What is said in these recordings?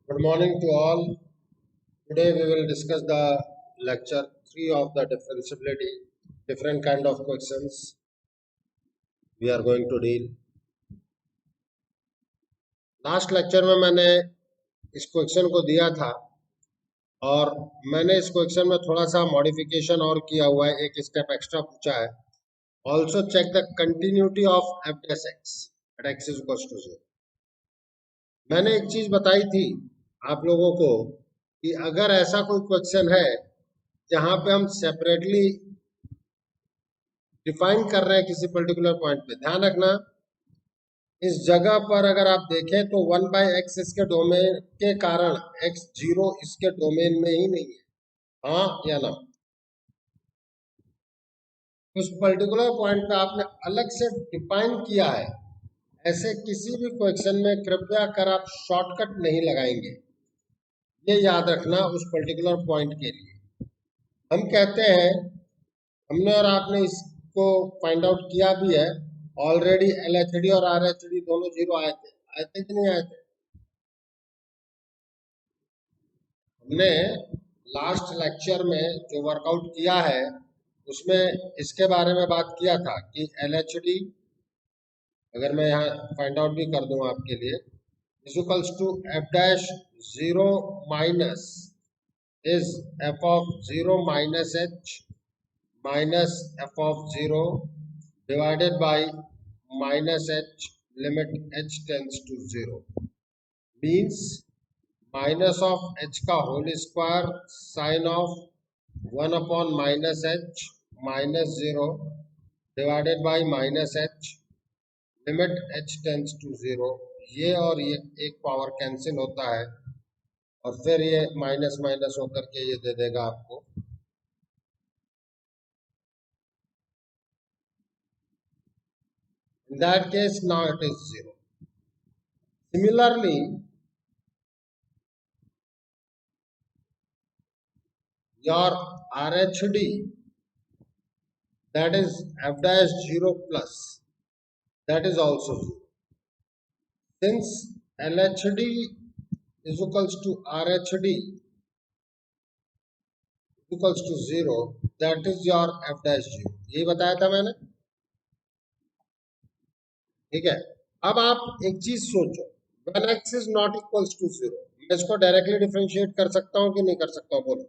Good morning to all. Today we will discuss the lecture 3 of the differentiability, different kind of questions we are going to deal. Last lecture में मैंने इस question को दिया था और मैंने इस क्वेश्चन में थोड़ा सा मॉडिफिकेशन और किया हुआ है, एक स्टेप एक्स्ट्रा पूछा है. Also check the continuity of f dash x at x is equal to 0. मैंने एक चीज बताई थी आप लोगों को कि अगर ऐसा कोई क्वेश्चन है जहां पे हम सेपरेटली डिफाइन कर रहे हैं किसी पर्टिकुलर पॉइंट पे, ध्यान रखना इस जगह पर अगर आप देखें तो 1/x इसके डोमेन के कारण x0 इसके डोमेन में ही नहीं है, हाँ या ना. उस पर्टिकुलर पॉइंट पे आपने अलग से डिफाइन किया है. ऐसे किसी भी क्वेश्चन में कृपया कर आप शॉर्टकट नहीं लगाएंगे, ये याद रखना. उस पर्टिकुलर पॉइंट के लिए हम कहते हैं, हमने और आपने इसको फाइंड आउट किया भी है ऑलरेडी. LHD और RHD दोनों जीरो आए थे कि नहीं आए थे? हमने लास्ट लेक्चर में जो वर्कआउट किया है उसमें इसके बारे में बात किया था कि LHD, अगर मैं यहाँ फाइंड आउट भी कर दूं आपके लिए, is equals to f dash 0 minus is f of 0 minus h minus f of 0 divided by minus h limit h tends to 0 means minus of h का whole square sin of 1 upon minus h minus 0 divided by minus h limit h tends to 0. ये और ये एक power cancel होता है और फिर ये माइनस माइनस होकर के ये दे देगा आपको. In that case, now it is 0. Similarly, your RHD, that is f dash 0 plus, that is also 0. Since LHD is equals to RHD equals to 0, that is your f dash 0. यही बताया था मैंने, ठीक है. अब आप एक चीज सोचो, when x is not equals to 0, मैं इसको डायरेक्टली डिफरेंशिएट कर सकता हूं कि नहीं कर सकता हूं, बोलो.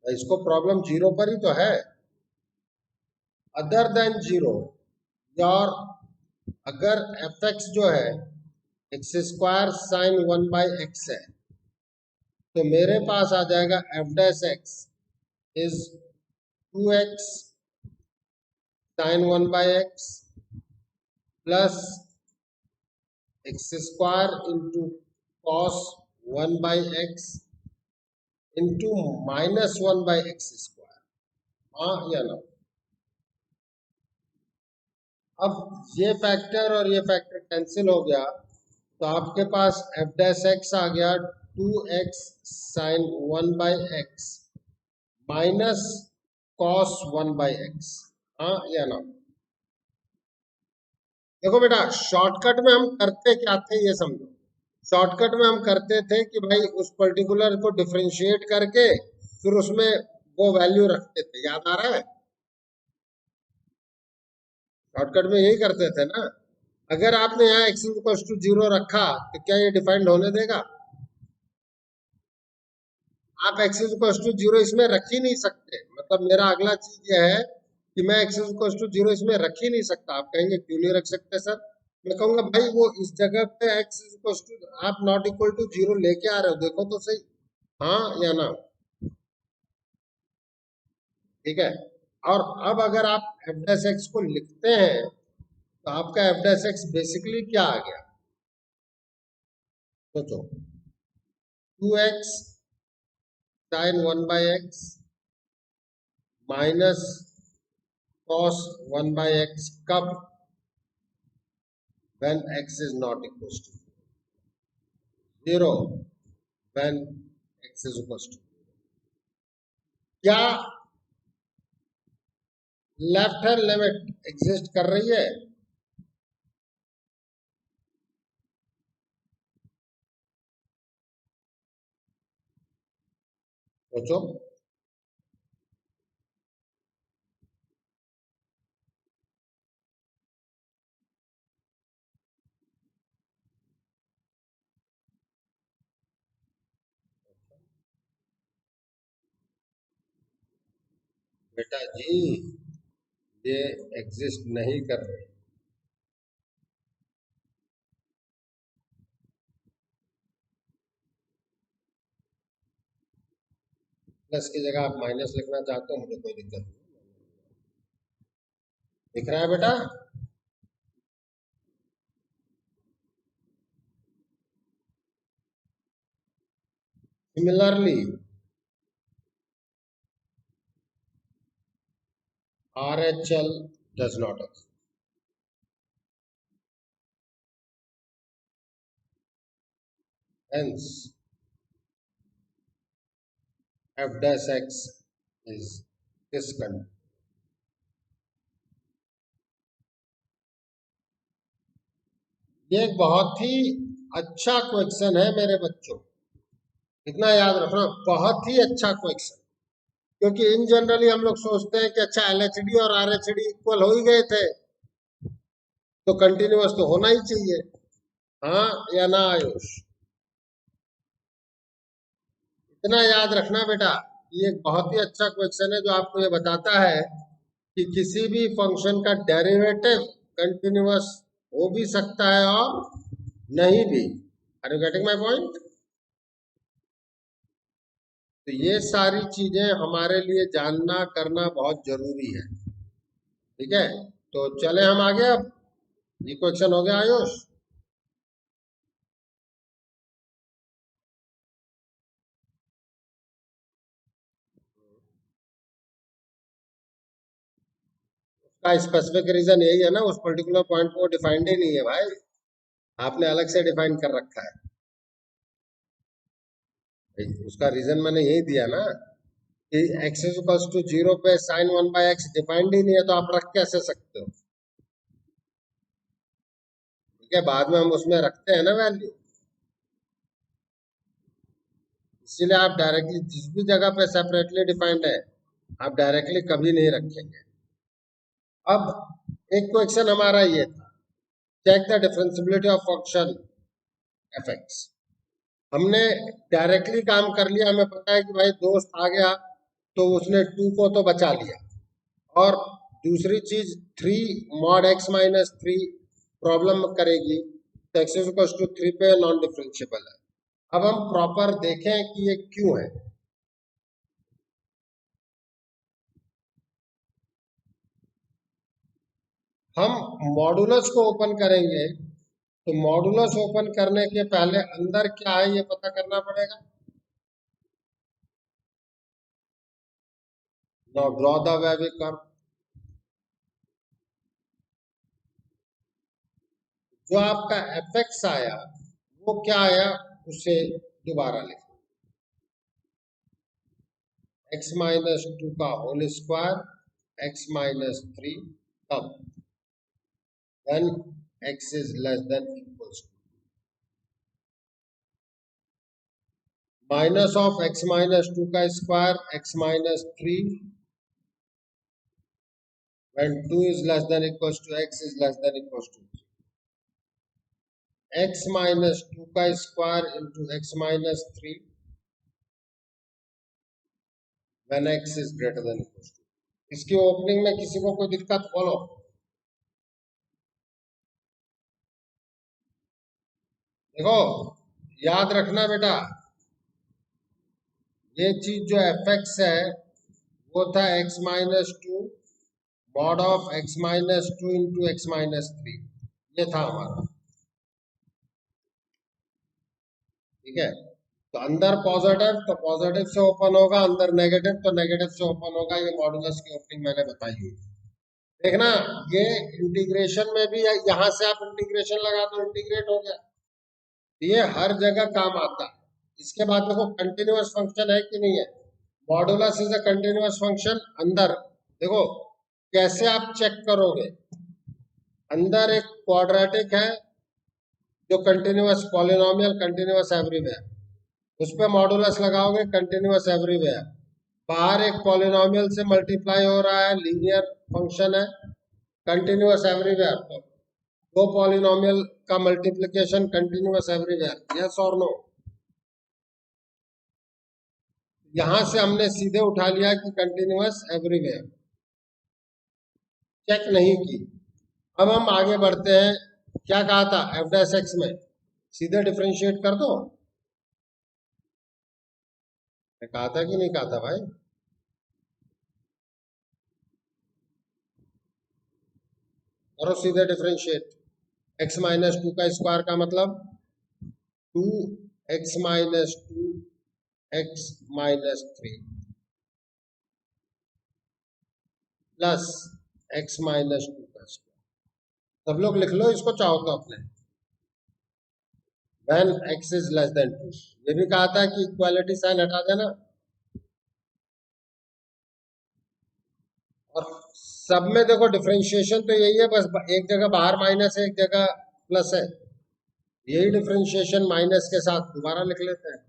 इसको प्रॉब्लम जीरो पर ही तो है. अदर देन जीरो, और अगर एफ एक्स जो है एक्स स्क्वायर साइन 1/x है तो मेरे पास आ जाएगा f dash x is 2x sine 1/x plus x square into cos 1/x into minus 1/x square, हाँ या ना. अब ये फैक्टर और ये फैक्टर कैंसिल हो गया तो आपके पास एफ डैश एक्स आ गया 2x sine 1/x minus cos 1/x, हाँ या ना. देखो बेटा, शॉर्टकट में हम करते क्या थे ये समझो. शॉर्टकट में हम करते थे कि भाई उस पर्टिकुलर को डिफरेंशिएट करके फिर उसमें वो वैल्यू रखते थे, याद आ रहा है? शॉर्टकट में यही करते थे ना. अगर आपने यहाँ x इक्वल टू 0 रखा तो क्या ये डिफाइंड होने देगा? आप x इक्वल टू 0 इसमें रख ही नहीं सकते. मतलब मेरा अगला चीज ये है कि मैं x इक्वल टू 0 इसमें रख ही नहीं सकता. आप कहेंगे क्यों नहीं रख सकते सर? मैं कहूंगा भाई वो इस जगह पे x इक्वल टू आप नॉट इक्वल टू 0 लेके आ रहे हो, देखो तो सही, हाँ या ना. ठीक है. और अब अगर आप एफ डैश एक्स को लिखते हैं तो आपका एफ डैश एक्स बेसिकली क्या आ गया, सोचो. 2x sine 1/x minus cos 1/x कब? when x is not equals to 0, when x is equals to, क्या लेफ्ट हैंड लिमिट एग्जिस्ट कर रही है? सोचो। बेटा जी, ये एग्जिस्ट नहीं कर रही। प्लस की जगह आप माइनस लिखना चाहते हो, मुझे कोई दिक्कत नहीं। दिख रहा है बेटा? Similarly RHL does not exist. Hence, f dash x is discontinuous. ये एक बहुत ही अच्छा क्वेश्चन है मेरे बच्चों, इतना याद रखना, बहुत ही अच्छा क्वेश्चन। क्योंकि इन जनरली हम लोग सोचते हैं कि अच्छा LHD और RHD इक्वल हो ही गए थे, तो कंटिन्यूअस तो होना ही चाहिए। हाँ या ना आयुष? इतना याद रखना बेटा, ये एक बहुत ही अच्छा क्वेश्चन है जो आपको ये बताता है कि किसी भी फंक्शन का डेरिवेटिव कंटिन्यूअस हो भी सकता है और नहीं भी। Are you getting my point? तो ये सारी चीजें हमारे लिए जानना करना बहुत जरूरी है। ठीक है, तो चले हम आगे। अब ये क्वेश्चन हो गया आयुष। का स्पेसिफिक रीजन यही है ना, उस पर्टिकुलर पॉइंट को डिफाइंड ही नहीं है भाई, आपने अलग से डिफाइन कर रखा है। उसका रीजन मैंने यही दिया ना कि x इज इक्वल्स टू 0 पे साइन 1 बाय एक्स डिफाइंड ही नहीं है, तो आप रख कैसे सकते हो? ठीक है, बाद में हम उसमें रखते हैं ना वैल्यू, इसीलिए आप डायरेक्टली जिस भी जगह पे सेपरेटली डिफाइंड है आप डायरेक्टली कभी नहीं रखेंगे। अब एक क्वेश्चन हमारा ये था, check the differentiability of function f x. हमने डायरेक्टली काम कर लिया, हमें पता है कि भाई दोस्त आ गया तो उसने 2 को तो बचा लिया, और दूसरी चीज 3 मॉड x माइनस 3 प्रॉब्लम करेगी, तो x इज इक्वल टू 3 पे नॉन डिफरेंशिएबल है। अब हम प्रॉपर देखें कि ये क्यों है। हम मॉडुलस को ओपन करेंगे, तो मॉडुलस ओपन करने के पहले अंदर क्या है ये पता करना पड़ेगा। Now draw the wavy curve. जो आपका एफ एक्स आया वो क्या आया, उसे दोबारा लिखो, x माइनस 2 का होल स्क्वायर x माइनस 3, तब when x is less than equals to minus of x minus 2 का square x minus 3 when 2 is less than equals to x is less than equals to 3, x minus 2 का square into x minus 3 when x is greater than equals to। इसकी opening में किसी को कोई दिक्कत? बोलो। देखो याद रखना बेटा, ये चीज जो एफ एक्स है वो था x minus 2 mod of x minus 2 into x minus 3, ये था हमारा। ठीक है, तो अंदर पॉजिटिव तो पॉजिटिव से ओपन होगा, अंदर नेगेटिव तो नेगेटिव से ओपन होगा। ये मॉडुलस की ओपनिंग मैंने बताई हुई। देखना, ये इंटीग्रेशन में भी यहां से आप इंटीग्रेशन लगा दो, इंटीग्रेट हो गया। ये हर जगह काम आता है। इसके बाद देखो कंटिन्यूअस फंक्शन है कि नहीं है, modulus is a continuous function. अंदर देखो कैसे आप चेक करोगे? अंदर एक क्वाड्रेटिक है जो कंटिन्यूअस पॉलिनोमियल कंटिन्यूअस एवरीवेयर, उस पे मॉडुलस लगाओगे कंटिन्यूअस एवरीवेयर। बाहर एक पॉलिनोमियल से मल्टीप्लाई हो रहा है, लीनियर फंक्शन है, कंटिन्यूअस एवरीवेयर। तो दो पॉलिनोमियल का मल्टीप्लिकेशन कंटिन्यूअस एवरीवेयर, यस और नो? यहां से हमने सीधे उठा लिया कि कंटिन्यूअस एवरीवेयर, चेक नहीं की। अब हम आगे बढ़ते हैं। क्या कहा था एफ डैश एक्स में? सीधे डिफरेंशिएट कर दो। कहा था कि नहीं कहा था भाई? करो सीधे डिफरेंशिएट। एक्स माइनस टू का स्क्वायर का मतलब 2x minus 2x minus 3 plus x minus 2 का स्क्वायर। सब लोग लिख लो इसको चाहो तो अपने। when x is less than 2। ये भी कहा था कि इक्वालिटी साइन हटा देना। और सब में देखो डिफरेंशिएशन तो यही है, बस एक जगह बाहर माइनस है, एक जगह प्लस है। यही डिफरेंशिएशन माइनस के साथ दोबारा लिख लेते हैं।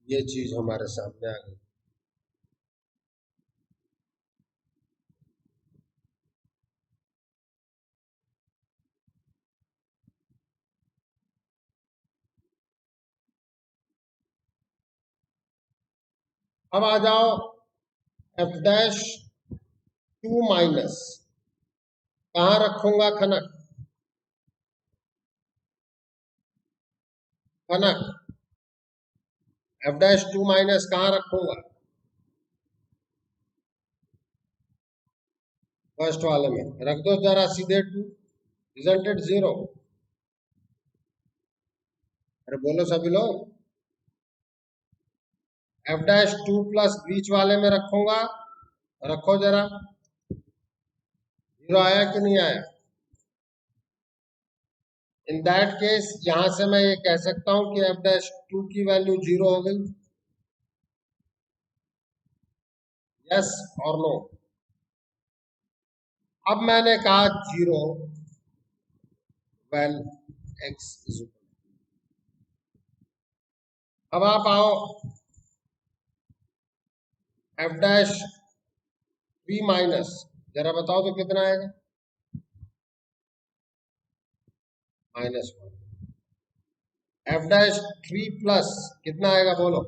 ये चीज हमारे सामने आ गई। अब आ जाओ एफ डैश 2 माइनस, कहां रखूंगा खनक? खनक एफ डैश 2 माइनस कहां रखूंगा? फर्स्ट वाले में रख दो जरा सीधे 2, इजंट इट 0? अरे बोलो सभी लोग। एफ डैश 2 प्लस बीच वाले में रखूंगा, रखो जरा। 0 आया कि नहीं आया? इन दैट केस यहां से मैं ये कह सकता हूं कि एफ डैश 2 की वैल्यू 0 हो गई। यस और नो? अब मैंने कहा 0 व्हेन x इज इक्वल। अब आप आओ एफ डैश 3 माइनस, जरा बताओ तो कितना आएगा? -1। एफ डैश 3 प्लस कितना आएगा बोलो?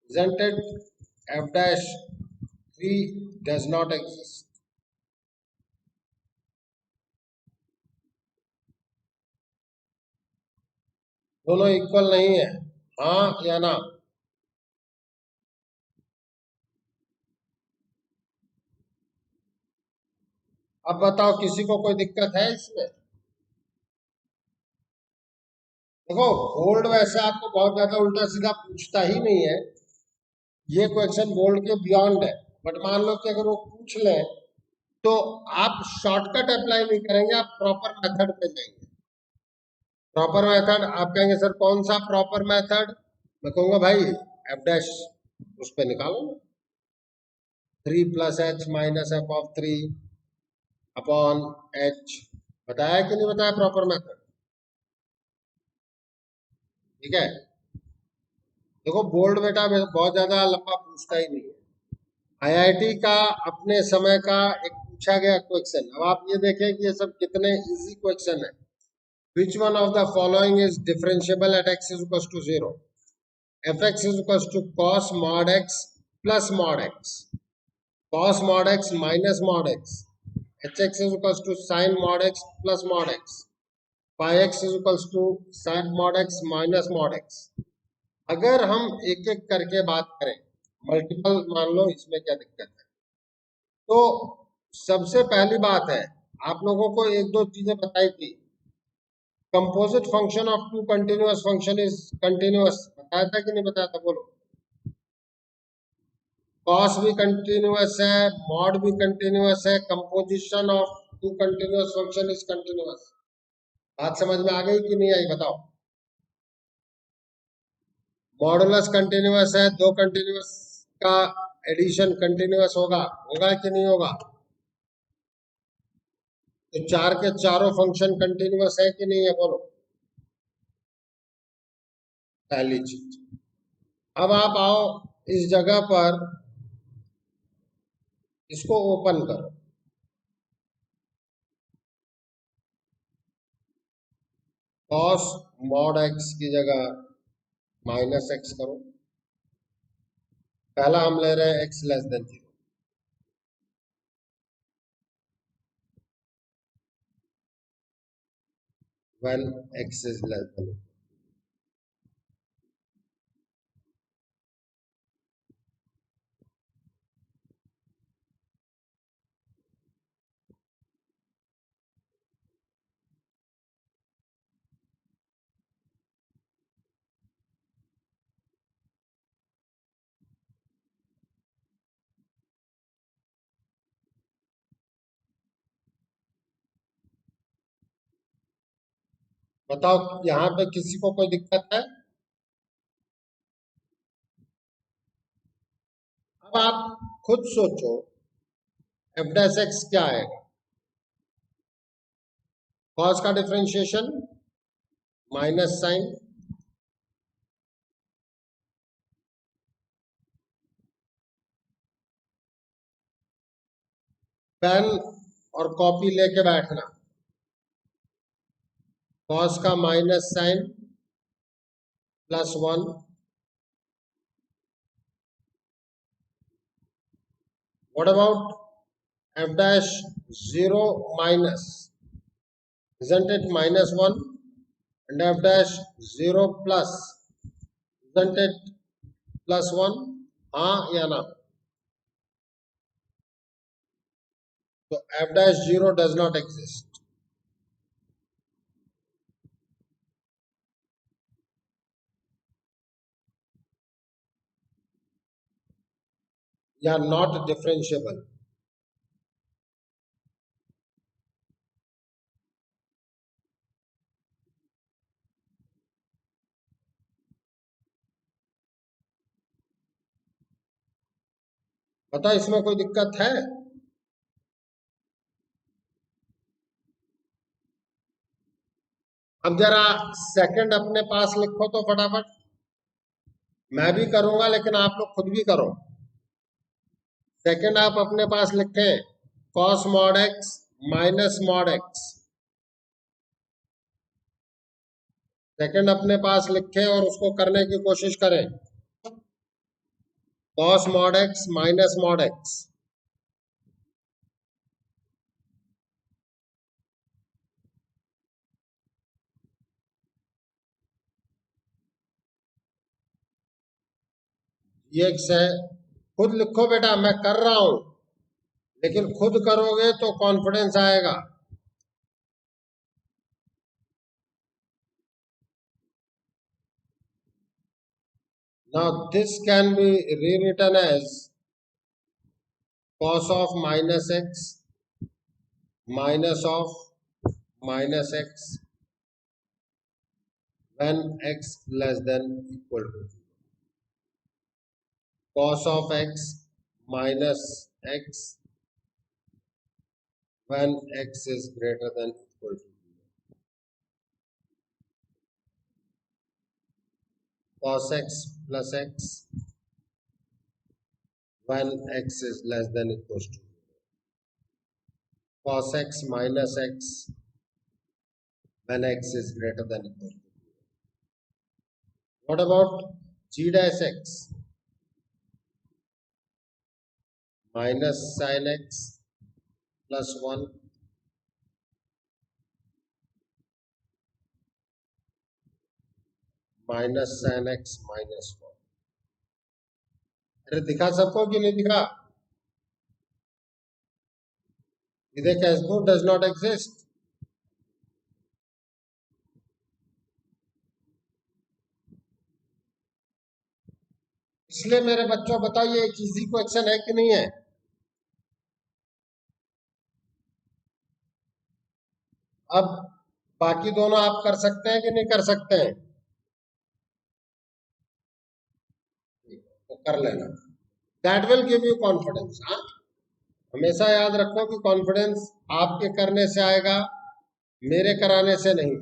isn't it f dash 3 does not exist? दोनों इक्वल नहीं है, हाँ या ना? अब बताओ किसी को कोई दिक्कत है इसमें? देखो बोल्ड वैसे आपको बहुत ज्यादा उल्टा सीधा पूछता ही नहीं है, ये क्वेश्चन बोल्ड के बियॉन्ड है। बट मान लो कि अगर वो पूछ ले तो आप शॉर्टकट अप्लाई नहीं करेंगे, आप प्रॉपर मेथड पे जाएंगे। प्रॉपर मेथड आप कहेंगे सर कौन सा प्रॉपर मेथड? मैं कहूंगा भाई एफ डैश उस पर निकालो ना, 3 plus h minus f of 3 upon H. बताया कि नहीं बताया प्रॉपर मेथड? ठीक है। देखो बोल्ड बेटा बहुत ज्यादा लंबा पूछता ही नहीं है। आईआईटी का अपने समय का एक पूछा गया क्वेश्चन, अब आप ये देखें कि ये सब कितने इजी क्वेश्चन है। Which one of the following is differentiable at x is equal to 0? F x is equal to cos mod x plus mod x, cos mod x minus mod x, hx is equals to sin mod x plus mod x, phi x is equals to sin mod x minus mod x। अगर हम एक एक करके बात करें, multiple मान लो, इसमें क्या दिक्कत है? तो सबसे पहली बात है, आप लोगों को एक दो चीजें बताई थी। Composite function of two continuous function is continuous, बताया था कि नहीं बताया था बोलो? कॉस भी कंटिन्यूअस है, मॉड भी कंटिन्यूअस है, composition of two continuous function is continuous. बात समझ में आ गई कि नहीं आई बताओ। मॉडुलस कंटिन्यूअस है, दो कंटिन्यूअस का एडिशन कंटिन्यूअस होगा, होगा कि नहीं होगा? तो चार के चारों फंक्शन कंटिन्यूअस है कि नहीं है बोलो। पहली चीज। अब आप आओ इस जगह पर, इसको ओपन करो। कॉस मॉड एक्स की जगह माइनस एक्स करो। पहला हम ले रहे हैं x less than 0। when x is less than। बताओ यहाँ पे किसी को कोई दिक्कत है? अब आप खुद सोचो एफ डैश एक्स क्या आएगा। कॉस का डिफरेंशिएशन माइनस साइन पेन और कॉपी लेके बैठना। कॉस का minus sine +1। What about f dash 0 minus, isn't it -1? And f dash 0 plus, isn't it +1? हाँ या ना? So f dash 0 does not exist. या not differentiable. बता इसमें कोई दिक्कत है? अब जरा सेकंड अपने पास लिखो तो फटाफट। मैं भी करूंगा लेकिन आप लोग खुद भी करो। सेकंड आप अपने पास लिखें cos mod x minus mod x। Second अपने पास लिखें और उसको करने की कोशिश करें। cos mod x minus mod x। ये x है, खुद लिखो बेटा, मैं कर रहा हूं, लेकिन खुद करोगे तो कॉन्फिडेंस आएगा। Now this can be rewritten as cos of minus x minus of minus x when x less than equal to 0. Cos of x minus x when x is greater than equal to 0. Cos x plus x when x is less than equal to 0. Cos x minus x when x is greater than equal to 0. What about g dash x? Minus sin x plus 1 minus sin x minus 1। अरे दिखा सबको कि नहीं दिखा? इधर कैसे does not exist. इसलिए मेरे बच्चों बताइए एक इजी क्वेश्चन है कि नहीं है? अब बाकी दोनों आप कर सकते हैं कि नहीं कर सकते हैं? तो कर लेना, that will give you confidence. हाँ, हमेशा याद रखो कि कॉन्फिडेंस आपके करने से आएगा, मेरे कराने से नहीं।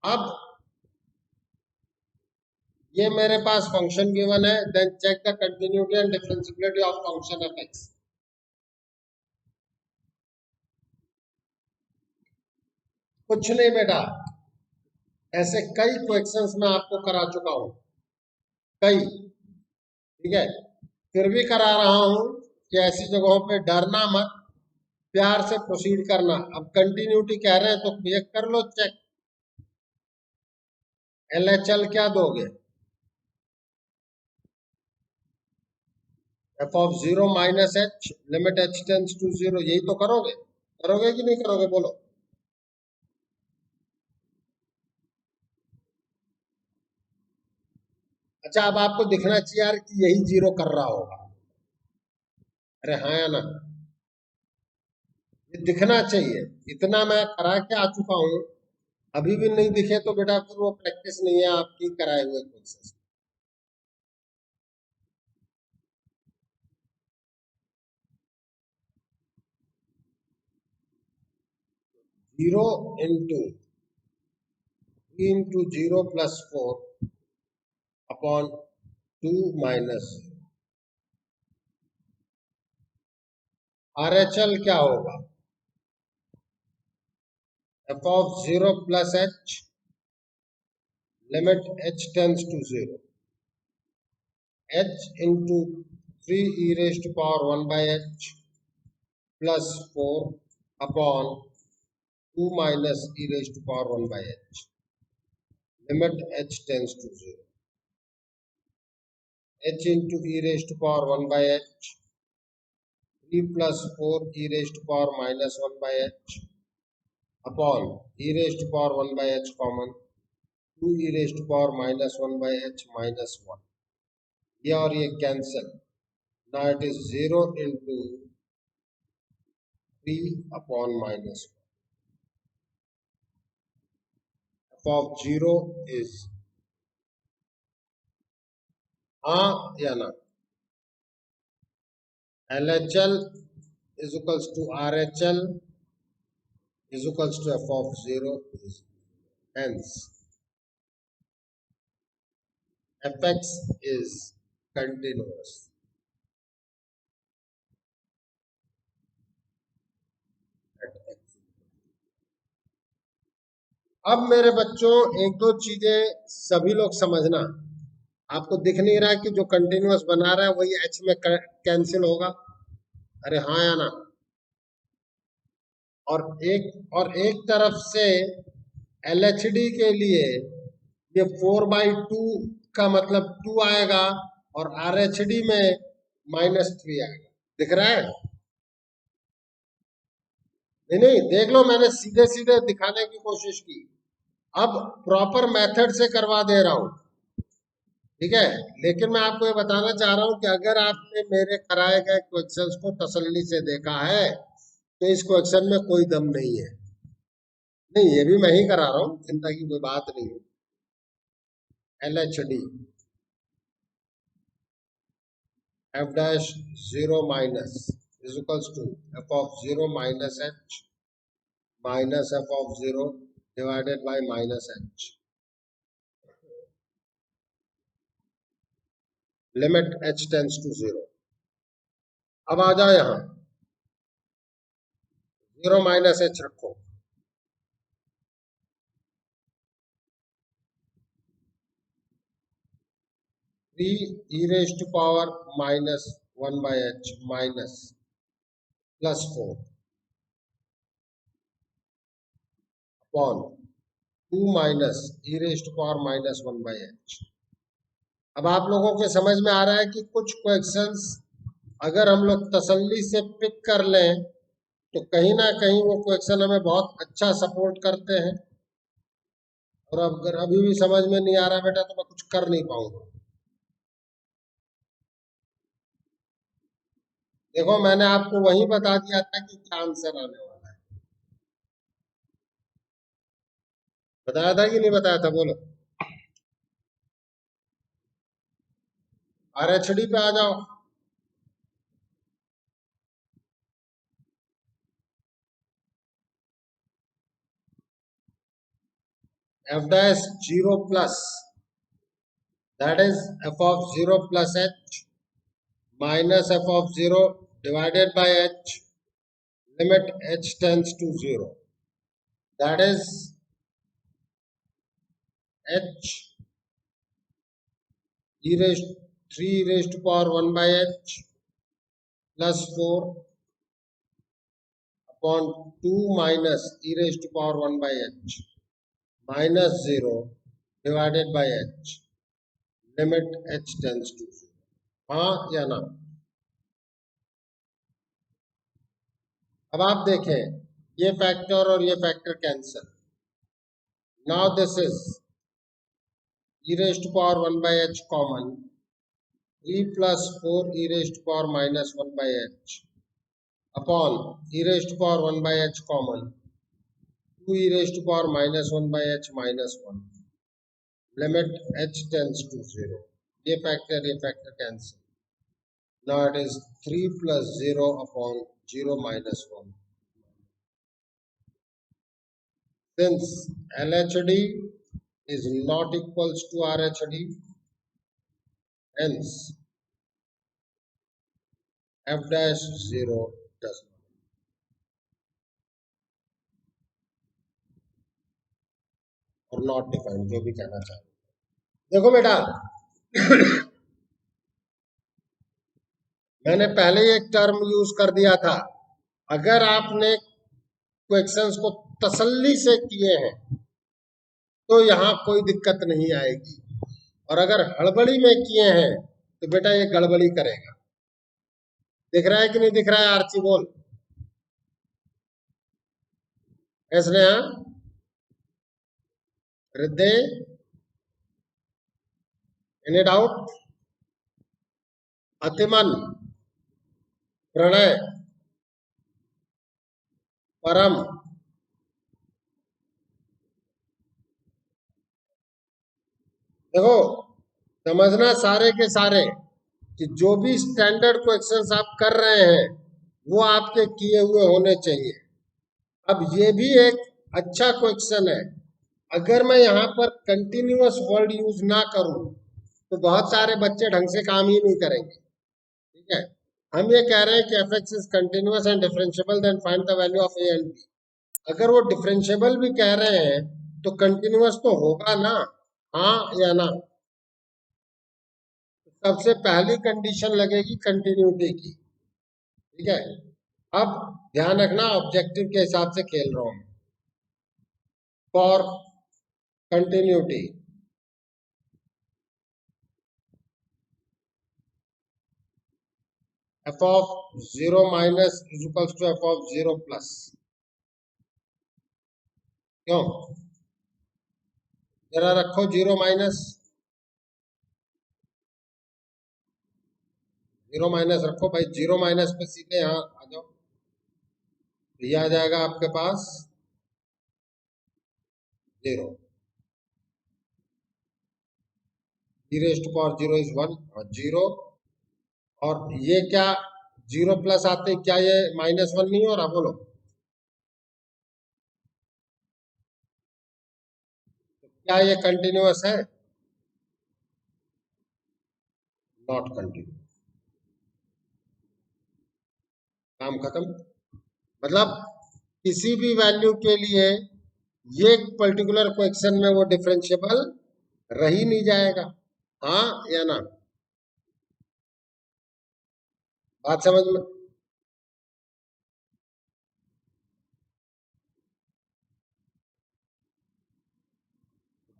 अब ये मेरे पास फंक्शन गिवन है, then check the continuity and differentiability of function f x. कुछ नहीं बेटा, ऐसे कई क्वेश्चंस मैं आपको करा चुका हूं, कई, ठीक है, फिर भी करा रहा हूं कि ऐसी जगहों पे डरना मत, प्यार से प्रोसीड करना। अब कंटिन्यूटी कह रहे हैं तो ये कर लो चेक। LHL क्या दोगे? F of 0 minus h limit h tends to 0, यही तो करोगे, करोगे कि नहीं करोगे बोलो? अच्छा, अब आपको दिखना चाहिए यार कि यही 0 कर रहा होगा। अरे हाँ या ना? ये दिखना चाहिए, इतना मैं करा के आ चुका हूं, अभी भी नहीं दिखे तो बेटा फिर वो प्रैक्टिस नहीं है आपकी कराए हुए courses. 0 into 3 into 0 plus 4 upon 2 minus RHL क्या होगा? f of 0 plus h limit h tends to 0, h into 3 e raised to power 1 by h plus 4 upon 2 minus e raised to power 1 by h, limit h tends to 0, h into e raised to power 1 by h, 3 plus 4 e raised to power minus 1 by h upon e raised to power 1 by h common, 2 e raised to power minus 1 by h minus 1, ये और ये cancel. Now it is 0 into 3 upon minus 1. f of 0 is हाँ या ना? LHL is equals to RHL is equals to f of 0 is, hence fx is continuous. अब मेरे बच्चों एक दो चीजें सभी लोग समझना, आपको दिख नहीं रहा है कि जो कंटिन्यूअस बना रहा है वही एच में कैंसिल होगा? अरे हाँ या ना? और एक तरफ से LHD के लिए ये 4/2 का मतलब 2 आएगा और RHD में -3 आएगा, दिख रहा है? नहीं नहीं, देख लो, मैंने सीधे सीधे दिखाने की कोशिश की, अब प्रॉपर मेथड से करवा दे रहा हूं, ठीक है? लेकिन मैं आपको ये बताना चाह रहा हूं कि अगर आपने मेरे कराए गए क्वेश्चंस को तसल्ली से देखा है तो इस क्वेश्चन में कोई दम नहीं है। नहीं, ये भी मैं ही करा रहा हूँ, चिंता की कोई बात नहीं है। LHD f dash 0 minus is equals to f of 0 minus h minus f of 0 divided by minus h, limit h tends to 0। अब आ जाओ यहां, 0 minus h रखो, 3 e raised to power minus 1 by h minus plus 4 upon 2 minus e raised to power minus 1 by h। अब आप लोगों के समझ में आ रहा है कि कुछ क्वेश्चंस अगर हम लोग तसल्ली से पिक कर लें तो कहीं ना कहीं वो क्वेश्चन हमें बहुत अच्छा सपोर्ट करते हैं, और अगर अभी भी समझ में नहीं आ रहा बेटा तो मैं कुछ कर नहीं पाऊंगा। देखो मैंने आपको वही बता दिया था कि क्या आंसर आने वाला है। बताया था कि नहीं बताया था, बोलो। आरएचडी पे आ जाओ। F dash zero plus, that is f of zero plus h minus f of zero divided by h, limit h tends to zero, that is h e raised 3 raised to power 1 by h plus 4 upon 2 minus e raised to power 1 by h minus 0 divided by h, limit h tends to 0. हाँ या ना? अब आप देखें, ये factor और ये factor cancel. Now this is e raised to power 1 by h common, 3 plus 4 e raised to power minus 1 by h upon e raised to power 1 by h common, 2 e raised to power minus 1 by h minus 1, limit h tends to 0. ये factor cancel. Now it is 3 plus 0 upon 0 minus 1. Since LHD is not equals to RHD, hence f dash 0 does not. और not defined, जो भी कहना चाहे। देखो बेटा, मैंने पहले ही एक टर्म यूज कर दिया था। अगर आपने क्वेश्चंस को तसल्ली से किए हैं तो यहाँ कोई दिक्कत नहीं आएगी, और अगर हड़बड़ी में किए हैं तो बेटा ये गड़बड़ी करेगा। दिख रहा है कि नहीं दिख रहा है आरती, बोल। कैसे? हाँ, हृदय, एनी डाउट? अतिमन, प्रणय, परम, देखो समझना सारे के सारे कि जो भी स्टैंडर्ड क्वेश्चंस आप कर रहे हैं वो आपके किए हुए होने चाहिए। अब ये भी एक अच्छा क्वेश्चन है। अगर मैं यहाँ पर कंटिन्यूअस वर्ड यूज ना करूं तो बहुत सारे बच्चे ढंग से काम ही नहीं करेंगे। ठीक है, हम ये कह रहे हैं कि f x is continuous and differentiable, then find the value of a and b. अगर वो डिफरेंशिएबल भी कह रहे हैं तो कंटिन्यूअस तो होगा ना, हाँ या ना? सबसे पहली कंडीशन लगेगी कंटिन्यूटी की। ठीक है, अब ध्यान रखना, ऑब्जेक्टिव के हिसाब से खेल रहा हूं। For continuity f of 0 minus is equals to f of 0 plus। क्यों? जरा रखो 0 माइनस, 0 माइनस रखो भाई। 0 माइनस पे सीधे यहाँ आ जाओ, ये आ जाएगा आपके पास 0। e raised to power 0 is 1 और 0, और ये क्या 0 प्लस आते क्या ये माइनस 1 नहीं हो रहा? बोलो। क्या ये कंटिन्यूअस है? Not continuous. काम खत्म। मतलब किसी भी वैल्यू के लिए ये पर्टिकुलर क्वेश्चन में वो डिफरेंशिएबल रह ही नहीं जाएगा, हाँ या ना? बात समझ में?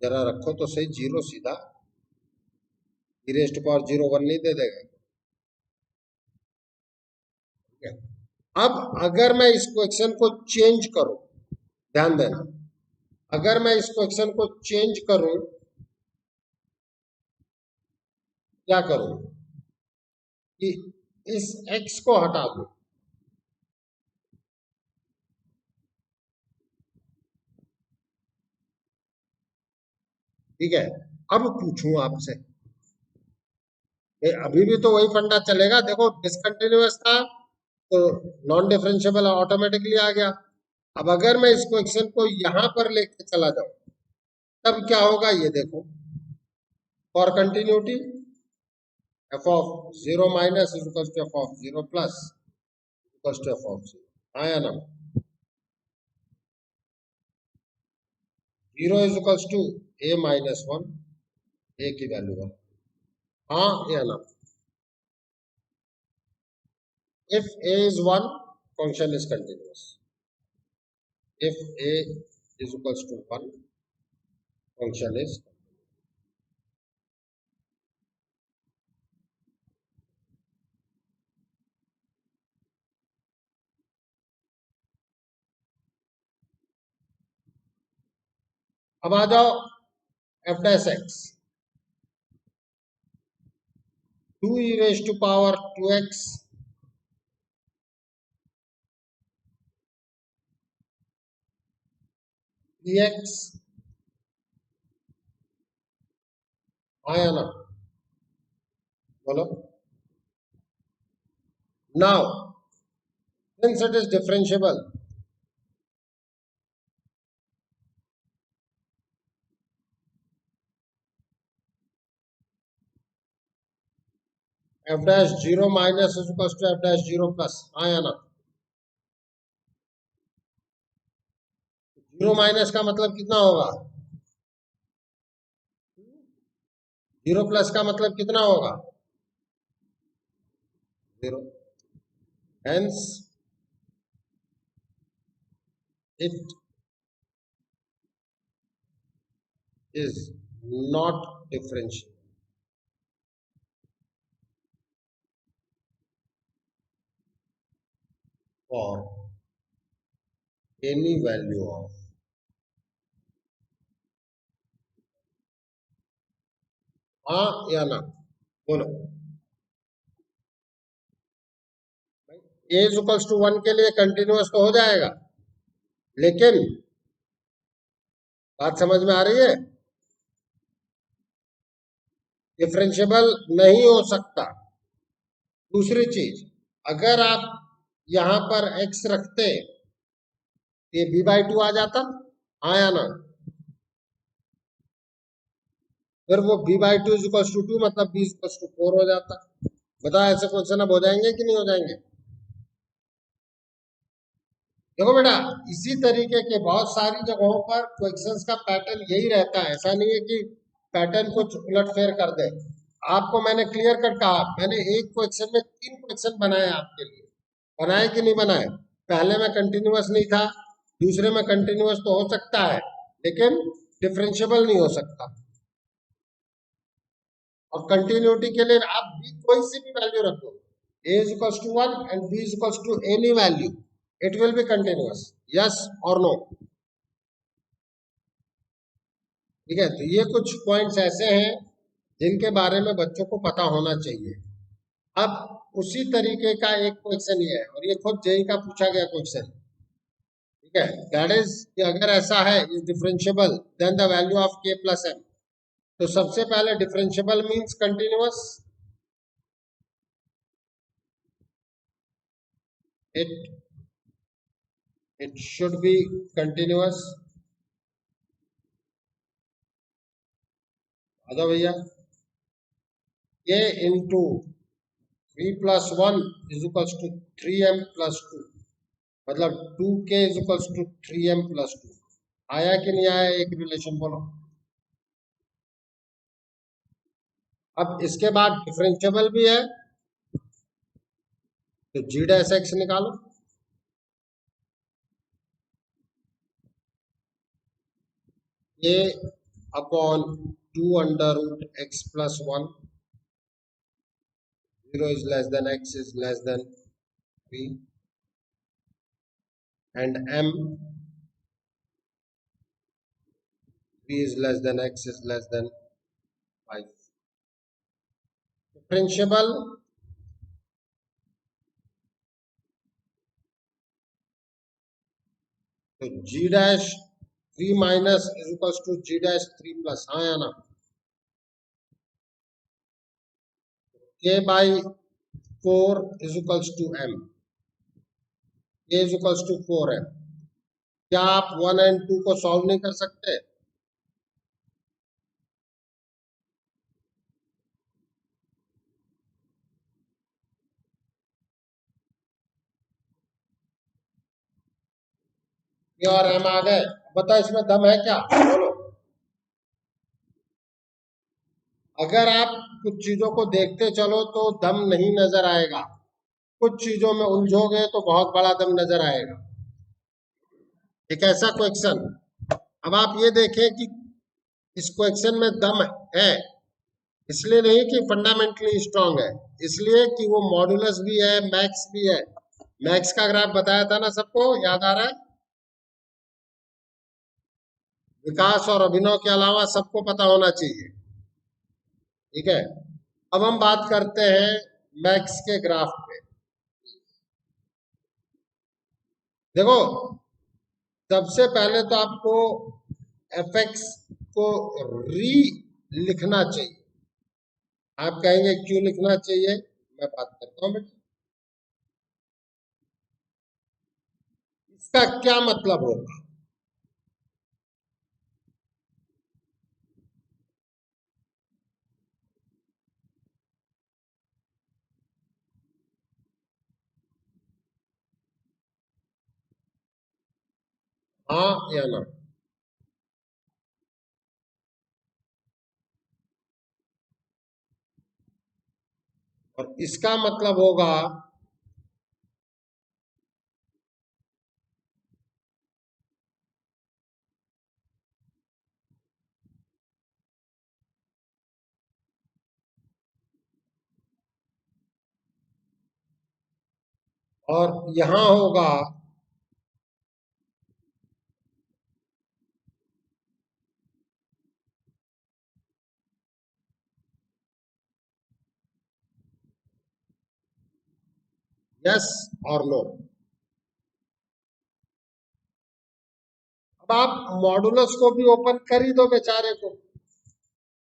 जरा रखो तो सही 0 सीधा, e raised to power 0 1 नहीं दे देगा। ठीक है, अब अगर मैं इस क्वेश्चन को चेंज करूं, ध्यान देना, अगर मैं इस क्वेश्चन को चेंज करूं, क्या करूं कि इस x को हटा दो, ठीक है। अब पूछूं आपसे, अभी भी तो वही फंडा चलेगा। देखो डिसकंटिन्यूअस था तो नॉन डिफरेंशियबल ऑटोमेटिकली आ गया। अब अगर मैं इस क्वेश्चन को यहां पर लेके चला जाऊं तब क्या होगा ये देखो। For continuity f of 0 minus is equals to f of 0 plus equals to f of 0, हाँ या ना? 0 is equals to a minus 1, a की वैल्यू 1, हाँ या ना? If a is 1, function is continuous. If a is equals to 1, function is. अब आ जाओ f dash x, 2 e raised to power 2x dx, हाँ या ना? बोलो। Now, since it is differentiable, f dash 0 minus is equals to f dash 0 plus, हाँ या ना? 0 minus का मतलब कितना होगा? 0 प्लस का मतलब कितना होगा? 0. Hence, it is not differentiable for any value of हाँ या ना? बोलो। a is equals to 1 के लिए कंटिन्यूअस तो हो जाएगा, लेकिन बात समझ में आ रही है? डिफरेंशियबल नहीं हो सकता। दूसरी चीज, अगर आप यहां पर x रखते ये b बाई 2 आ जाता, हाँ या ना? फिर वो b by 2 is equal to 2 मतलब b इज इक्वल टू 4 हो जाता। बताओ ऐसे क्वेश्चन अब हो जाएंगे कि नहीं हो जाएंगे? देखो बेटा, इसी तरीके के बहुत सारी जगहों पर क्वेश्चंस का पैटर्न यही रहता है। ऐसा नहीं है कि पैटर्न कुछ उलट फेर कर दे। आपको मैंने क्लियर कट कहा, मैंने एक क्वेश्चन में 3 क्वेश्चन बनाए आपके लिए। बनाए कि नहीं बनाए? पहले में कंटिन्यूअस नहीं था, दूसरे में कंटिन्यूअस तो हो सकता है लेकिन डिफरेंशियबल नहीं हो सकता। और कंटिन्यूटी के लिए आप भी कोई सी भी वैल्यू रखो, a is equals to 1 and b is equals to any value, it will be continuous, yes or no? ठीक है, तो ये कुछ पॉइंट्स ऐसे हैं जिनके बारे में बच्चों को पता होना चाहिए। अब उसी तरीके का एक क्वेश्चन ये है, और ये खुद जेई का पूछा गया क्वेश्चन, ठीक है। दैट इज अगर ऐसा है is differentiable then the value of k plus m। तो सबसे पहले differentiable means continuous, it it should be continuous. आजा भैया, a into 3 plus 1 is equal to 3m plus 2, मतलब 2k is equal to 3m plus 2। आया कि नहीं आया एक रिलेशन? बोलो। अब इसके बाद डिफरेंशियबल भी है तो जी डैश एक्स निकालो। a upon 2 under root x plus 1, 0 is less than x is less than 3, and m 3 is less than x is less than 5। Differentiable तो g dash 3 minus is equals to g dash 3 plus, हाँ या ना? K by 4 is equals to m, k is equals to 4 है। क्या आप 1 and 2 को solve नहीं कर सकते? ये और एम आ गए, बता इसमें दम है क्या, बोलो। अगर आप कुछ चीजों को देखते चलो तो दम नहीं नजर आएगा, कुछ चीजों में उलझोगे तो बहुत बड़ा दम नजर आएगा। एक ऐसा क्वेश्चन, अब आप ये देखें कि इस क्वेश्चन में दम है, इसलिए नहीं कि फंडामेंटली स्ट्रांग है, इसलिए कि वो मॉडुलस भी है, मैक्स भी है। मैक्स का ग्राफ बताया था ना सबको, याद आ रहा है? विकास और अभिनव के अलावा सबको पता होना चाहिए, ठीक है। अब हम बात करते हैं मैक्स के ग्राफ पे। देखो, सबसे पहले तो आपको एफ एक्स को री लिखना चाहिए। आप कहेंगे क्यों लिखना चाहिए, मैं बात करता हूं बेटा। इसका क्या मतलब होगा? हाँ या ना? और इसका मतलब होगा, और यहां होगा यस और नो। अब आप मॉडुलस को भी ओपन कर ही दो बेचारे को,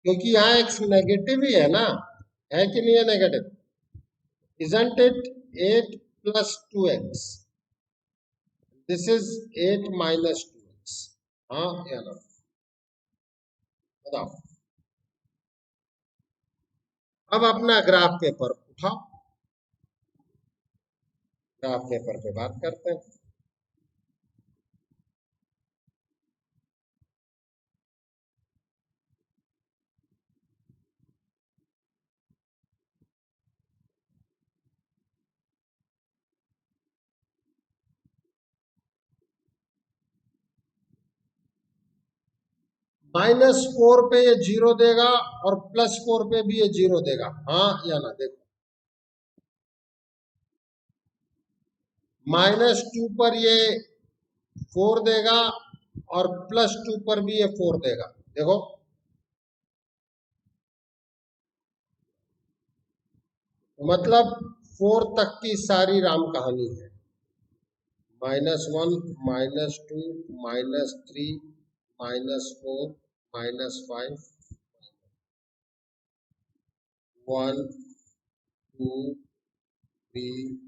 क्योंकि यहाँ एक नेगेटिव ही है ना, है कि नहीं है negative? Isn't it 8 plus 2x, this is 8 minus 2x, हाँ या ना? बताओ। अब अपना ग्राफ पेपर उठाओ, ग्राफ पेपर पे बात करते हैं। -4 पे ये 0 देगा और +4 पे भी ये 0 देगा, हाँ या ना? देखो, -2 पर ये 4 देगा और +2 पर भी ये 4 देगा, देखो। मतलब 4 तक की सारी राम कहानी है। -1, -2, -3, -4, -5, 1, 2, 3,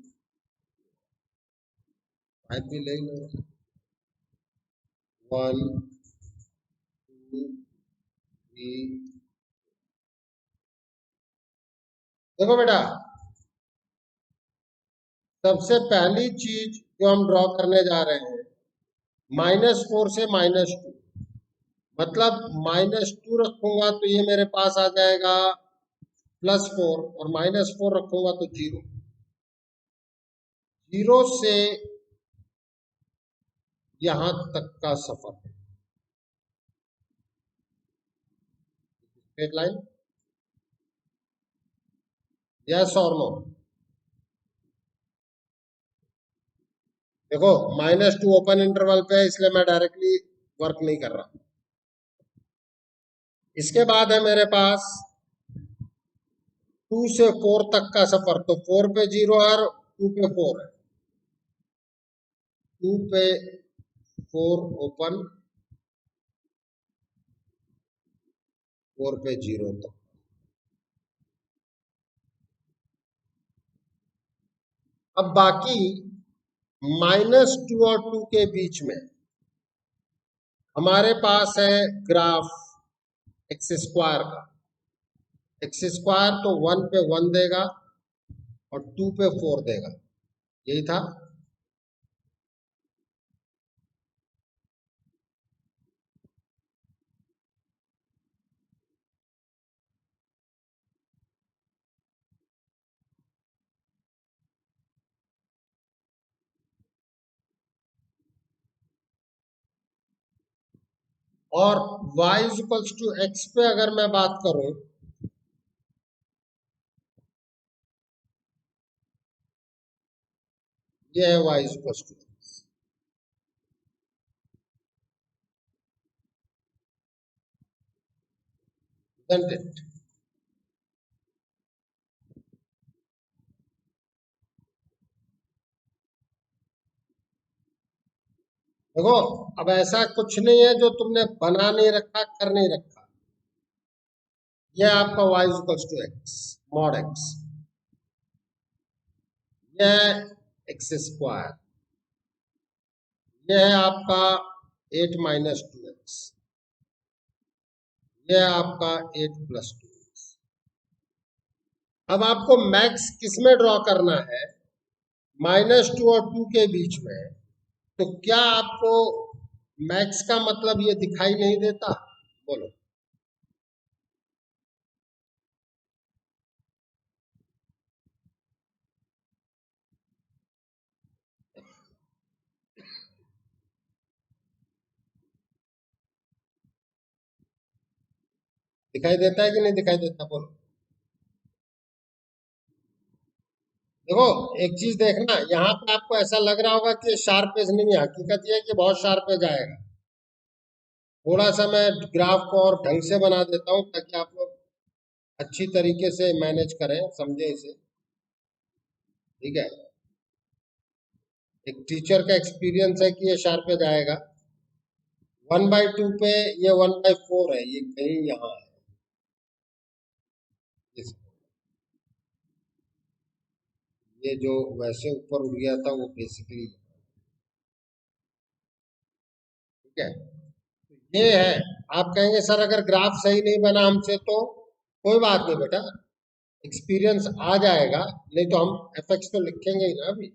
5 भी ले लो, 1, 2, 3। देखो बेटा, सबसे पहली चीज जो हम ड्रॉ करने जा रहे हैं, -4 से -2, मतलब -2 रखूंगा तो ये मेरे पास आ जाएगा +4, और -4 रखूंगा तो 0। 0 से यहां तक का सफर, स्ट्रेट लाइन, यस और नो? देखो, -2 ओपन इंटरवल पे है, इसलिए मैं डायरेक्टली वर्क नहीं कर रहा। इसके बाद है मेरे पास 2 से 4 तक का सफर, तो 4 पे 0 है और 2 पे 4 है। 2 पे 4 ओपन, 4 पे 0 तक। अब बाकी -2 और 2 के बीच में हमारे पास है ग्राफ एक्स स्क्वायर का। एक्स स्क्वायर तो 1 पे 1 देगा और 2 पे 4 देगा, यही था। और y इक्वल्स टू एक्स पे अगर मैं बात करूं, ये है y इक्वल्स टू एक्स। देखो, अब ऐसा कुछ नहीं है जो तुमने बना नहीं रखा, कर नहीं रखा। यह आपका y equals to x mod x, यह एक्स स्क्वायर, यह है आपका 8 माइनस 2x, यह आपका 8 प्लस 2x। अब आपको मैक्स किसमें ड्रॉ करना है? -2 और 2 के बीच में। तो क्या आपको मैक्स का मतलब ये दिखाई नहीं देता? बोलो। दिखाई देता है कि नहीं दिखाई देता? बोलो। देखो, एक चीज देखना, यहाँ पे आपको ऐसा लग रहा होगा कि ये शार्प एज नहीं है। हकीकत ये है कि बहुत शार्प एज आएगा। थोड़ा सा मैं ग्राफ को और ढंग से बना देता हूँ ताकि आप लोग अच्छी तरीके से मैनेज करें, समझे इसे। ठीक है, एक टीचर का एक्सपीरियंस है कि ये शार्प एज आएगा। 1/2 पे ये 1/4 है, ये कहीं यहाँ है। ये जो वैसे ऊपर उड़ गया था वो बेसिकली, ठीक है, ये है। आप कहेंगे सर अगर ग्राफ सही नहीं बना हमसे, तो कोई बात नहीं बेटा, एक्सपीरियंस आ जाएगा। नहीं तो हम एफएक्स तो लिखेंगे ही ना अभी।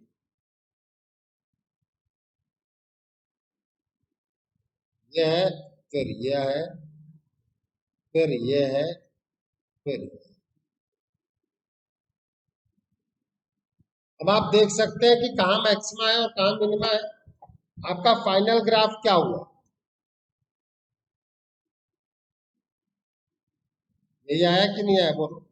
ये है, फिर ये है, फिर ये है, फिर अब आप देख सकते हैं कि कहाँ मैक्सिमा है और कहाँ मिनिमा है। आपका फाइनल ग्राफ क्या हुआ? यही आया कि नहीं आया? बोलो।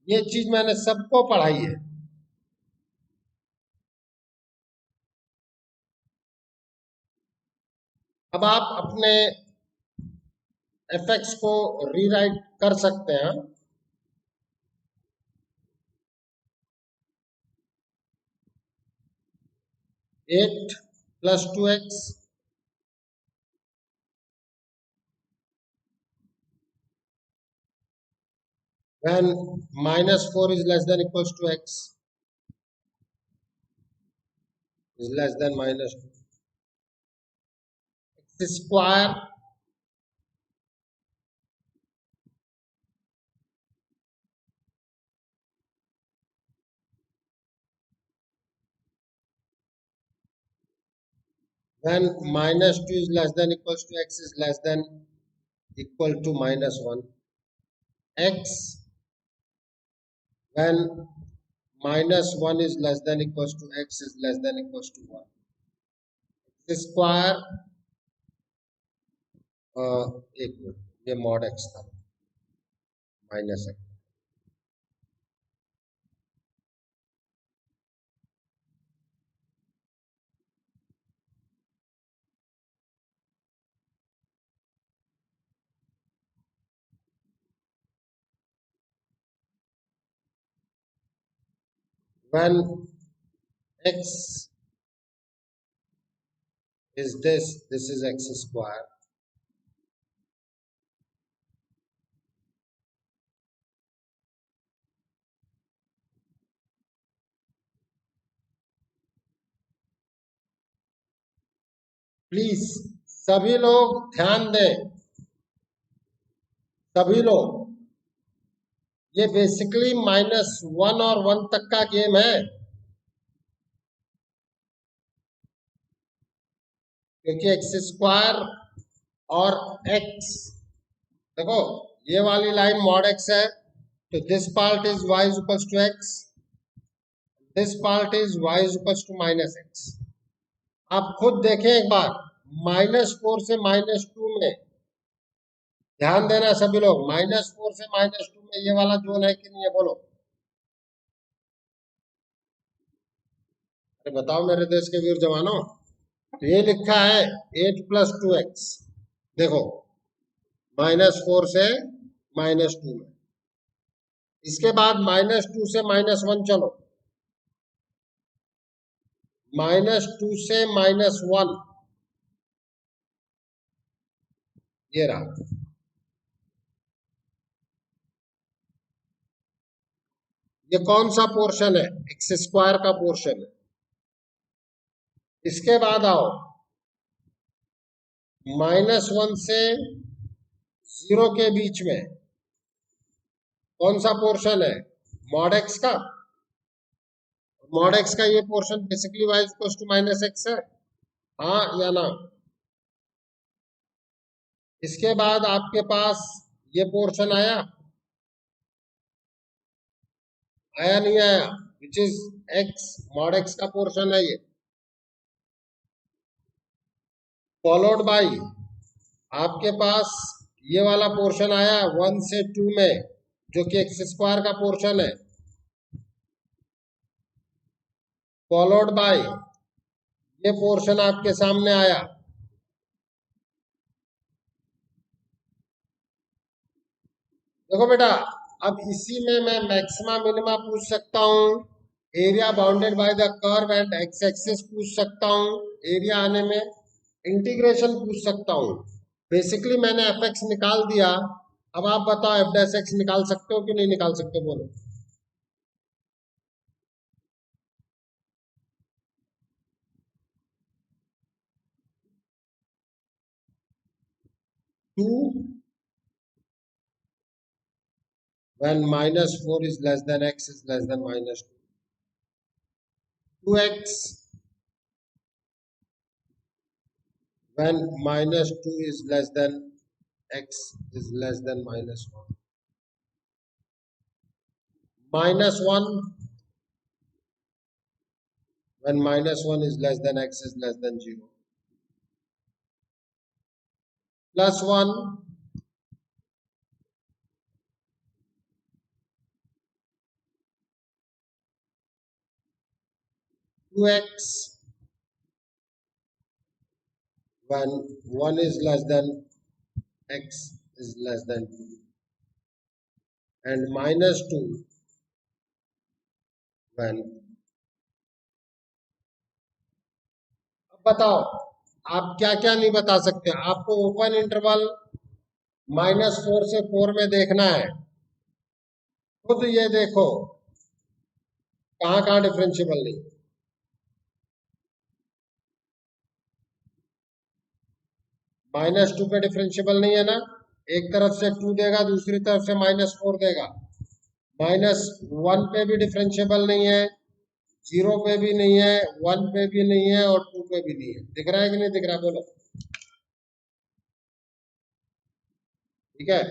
ये चीज मैंने सबको पढ़ाई है। अब आप अपने एफएक्स को रीराइट कर सकते हैं। 8 plus 2x when -4 is less than equals to x is less than -2, x square when -2 is less than equals to x is less than equal to -1, x when -1 is less than equals to x is less than equals to 1, x square एक minute, ये mod x था, -x। when x is this is x square. Please सभी लोग ध्यान दें, सभी लोग, ये बेसिकली -1 और 1 तक का गेम है, क्योंकि एक्स स्क्वायर और एक्स, देखो ये वाली लाइन मॉड एक्स है, तो this part is y is equals to x, this part is y is equals to -x। आप खुद देखें एक बार, -4 से -2 में, ध्यान देना सभी लोग, -4 से -2 में ये वाला जोन है कि नहीं है, बोलो। अरे बताओ मेरे देश के वीर जवानों। तो ये लिखा है 8 + 2x, देखो -4 से -2 में। इसके बाद -2 से -1 चलो, -2 से -1, ये रहा। ये कौन सा पोर्शन है? एक्स स्क्वायर का पोर्शन है। इसके बाद आओ, -1 से 0 के बीच में कौन सा पोर्शन है? मॉड एक्स का। मॉड एक्स का ये portion basically y equal to -x है, हाँ या ना? इसके बाद आपके पास ये पोर्शन आया, आया नहीं आया? Which is x, mod x का पोर्शन है ये, फॉलोड बाय आपके पास ये वाला पोर्शन आया 1 से 2 में, जो कि एक्स स्क्वायर का पोर्शन है, फॉलोड बाय ये पोर्शन आपके सामने आया। देखो बेटा, अब इसी में मैं मैक्सिमा मिनिमा पूछ सकता हूँ, area bounded by the curve and x axis पूछ सकता हूँ, एरिया आने में इंटीग्रेशन पूछ सकता हूँ। बेसिकली मैंने एफ एक्स निकाल दिया, अब आप बताओ एफ डैश एक्स निकाल सकते हो कि नहीं निकाल सकते, बोलो। To when -4 is less than x is less than -2, 2x when -2 is less than x is less than -1, -1 when -1 is less than x is less than 0, +1 2x when 1 is less than x is less than 2, and -2 when, अब बताओ आप क्या क्या नहीं बता सकते, आपको open interval -4 से 4 में देखना है, खुद ये देखो कहाँ कहाँ डिफरेंशिएबल नहीं। -2 पे डिफरेंशिएबल नहीं है ना, एक तरफ से 2 देगा, दूसरी तरफ से -4 देगा। -1 पे भी डिफरेंशिएबल नहीं है, 0 पे भी नहीं है, 1 पे भी नहीं है, और 2 पे भी नहीं है। दिख रहा है कि नहीं दिख रहा, बोलो। ठीक है,